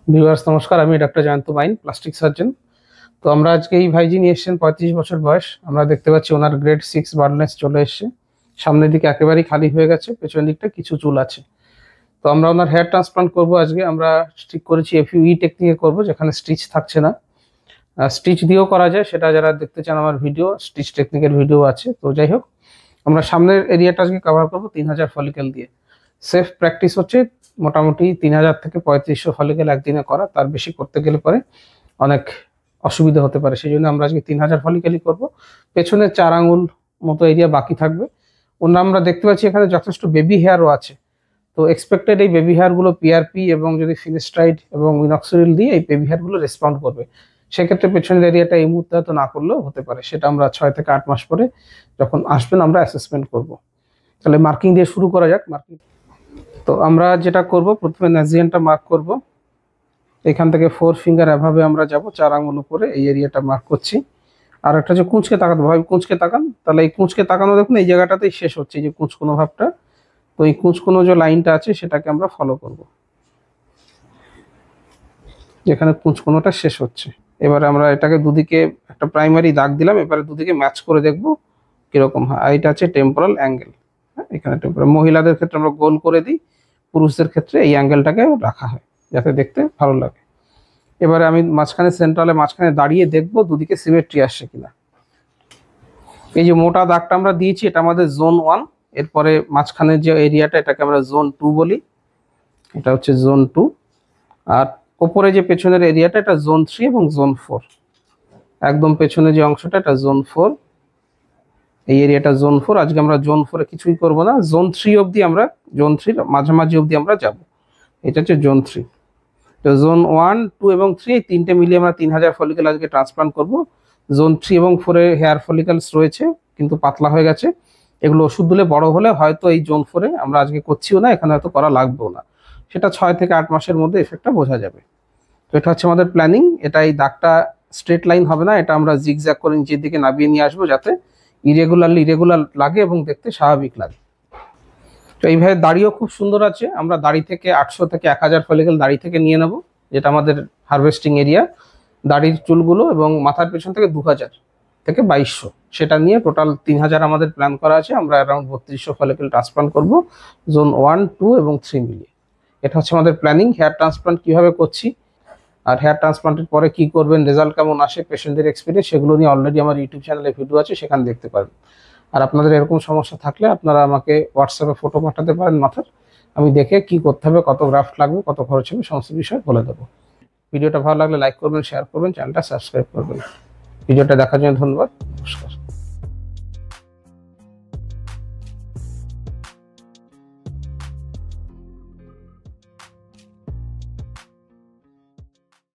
Viewers নমস্কার, আমি doctor Jayanta mine, plastic surgeon. তো আমরা আজকে এই ভাইজি নিয়ে এসেছেন 35 বছর বয়স। আমরা দেখতে পাচ্ছি ওনার গ্রেড 6 বার্ডনেস চলে এসছে। সামনের দিকে একেবারেই খালি হয়ে গেছে, পেছনের দিকটা কিছু চুল আছে। তো আমরা ওনার হেয়ার ট্রান্সপ্লান্ট করব আজকে। আমরা ঠিক করেছি এফইউই টেকনিকে করব, যেখানে স্টিচ থাকছে না। স্টিচ দিয়েও করা যায়, সেটা যারা দেখতে চান আমার ভিডিও, স্টিচ টেকনিকের ভিডিও আছে। তো যাই হোক, আমরা সামনের এরিয়াটা আজকে কভার করবো 3000 ফলিকেল দিয়ে। সেফ প্র্যাকটিস হচ্ছে মোটামুটি 3000 থেকে 3500 ফলিকেল একদিনে করা। তার বেশি করতে গেলে পরে অনেক অসুবিধা হতে পারে, সেই জন্য আমরা আজকে 3000 ফলিকেলই করবো। পেছনে 4 আঙুল মতো এরিয়া বাকি থাকবে। ওনার আমরা দেখতে পাচ্ছি এখানে যথেষ্ট বেবি হেয়ারও আছে। তো এক্সপেক্টেড এই বেবি হেয়ারগুলো পিআরপি এবং যদি ফিনিস্ট্রাইড এবং মিনক্সিডিল দিয়ে এই বেবি হেয়ারগুলো রেসপন্ড করবে। সেক্ষেত্রে পেছনের এরিয়াটা এই মুহূর্তে হয়তো না করলেও হতে পারে, সেটা আমরা 6 থেকে 8 মাস পরে যখন আসবেন আমরা অ্যাসেসমেন্ট করব। তাহলে মার্কিং দিয়ে শুরু করা যাক। মার্কিং তো আমরা যেটা করব, প্রথমে ন্যাজিয়ানটা মার্ক করব। এখান থেকে 4 ফিঙ্গার এভাবে আমরা যাব 4 আঙুল উপরে, এই এরিয়াটা মার্ক করছি। আর একটা যে কুঁচকে তাকাতে ভাই, কুঁচকে তাকান, তাহলে এই কুঁচকে তাকানো দেখুন এই জায়গাটাতেই শেষ হচ্ছে, এই যে কুঁচকোনো ভাবটা। তো এই কুঁচকোনো যে লাইনটা আছে সেটাকে আমরা ফলো করব, যেখানে কুঁচকোনোটা শেষ হচ্ছে। এবারে আমরা এটাকে দুদিকে একটা প্রাইমারি দাগ দিলাম, এবারে দুদিকে ম্যাচ করে দেখব কিরকম হয়। আর এটা আছে টেম্পোরাল অ্যাঙ্গেল। এখানে টেম্পোরাল, মহিলাদের ক্ষেত্রে আমরা গোল করে দিই, পুরুষদের ক্ষেত্রে এই অ্যাঙ্গেলটাকে রাখা হয় যাতে দেখতে ভালো লাগে। এবারে আমি মাঝখানে সেন্ট্রালে মাঝখানে দাঁড়িয়ে দেখবো দুদিকে সিমেট্রি আসছে কিনা। এই যে মোটা দাগটা আমরা দিয়েছি এটা আমাদের জোন 1। এরপরে মাঝখানের যে এরিয়াটা এটাকে আমরা জোন 2 বলি, এটা হচ্ছে জোন 2। আর ওপরে যে পেছনের এরিয়াটা এটা জোন 3 এবং জোন 4। একদম পেছনে যে অংশটা এটা জোন 4, এই এরিয়াটা জোন 4। আজকে আমরা জোন 4 এ কিছুই করব না, জোন 3 অবধি আমরা, জোন 3 মাঝামাঝি অবধি আমরা যাব। এটা হচ্ছে জোন 3। তো জোন 1, 2 এবং 3 এই তিনটে মিলিয়ে আমরা 3000 ফলিকেল আজকে ট্রান্সপ্লান্ট করব। জোন 3 এবং 4 এ হেয়ার ফলিকেলস রয়েছে কিন্তু পাতলা হয়ে গেছে। এগুলো ওষুধ দিলে বড় হলে হয়তো এই জোন 4 এ আমরা আজকে করছিও না, এখানে হয়তো করা লাগবেও না। সেটা 6 থেকে 8 মাসের মধ্যে এফেক্টটা বোঝা যাবে। তো এটা হচ্ছে আমাদের প্ল্যানিং। এটা এই দাগটা স্ট্রেট লাইন হবে না, এটা আমরা জিগজ্যাগ করে নিচের দিকে নামিয়ে নিয়ে আসবো যাতে ইরেগুলার লাগে এবং দেখতে স্বাভাবিক লাগে। তো এইভাবে দাড়িও খুব সুন্দর আছে। আমরা দাড়ি থেকে 800 থেকে 1000 ফলিকেল দাড়ি থেকে নিয়ে নেব, যেটা আমাদের হারভেস্টিং এরিয়া। দাড়ির চুলগুলো এবং মাথার পেছন থেকে 2000 থেকে 2200, সেটা নিয়ে টোটাল 3000 আমাদের প্ল্যান করা আছে। আমরা অ্যারাউন্ড 3200 ফলিকেল ট্রান্সপ্লান্ট করব জোন 1, 2 এবং 3 মিলিয়ে। এটা হচ্ছে আমাদের প্ল্যানিং। হেয়ার ট্রান্সপ্লান্ট কীভাবে করছি আর হেয়ার ট্রান্সপ্লান্টের পরে কি করবেন, রেজাল্ট কেমন আসে, পেশেন্টদের এক্সপিরিয়েন্স, সেগুলো নিয়ে অলরেডি আমার ইউটিউব চ্যানেলে ভিডিও আছে, সেখানে দেখতে পারেন। আর আপনাদের এরকম সমস্যা থাকলে আপনারা আমাকে হোয়াটসঅ্যাপে ফটো পাঠাতে পারেন মাথার, আমি দেখে কি করতে হবে, কত গ্রাফট লাগবে, কত খরচ হবে, সমস্ত বিষয় বলে দেবো। ভিডিওটা ভালো লাগলে লাইক করবেন, শেয়ার করবেন, চ্যানেলটা সাবস্ক্রাইব করবেন। ভিডিওটা দেখার জন্য ধন্যবাদ। নমস্কার।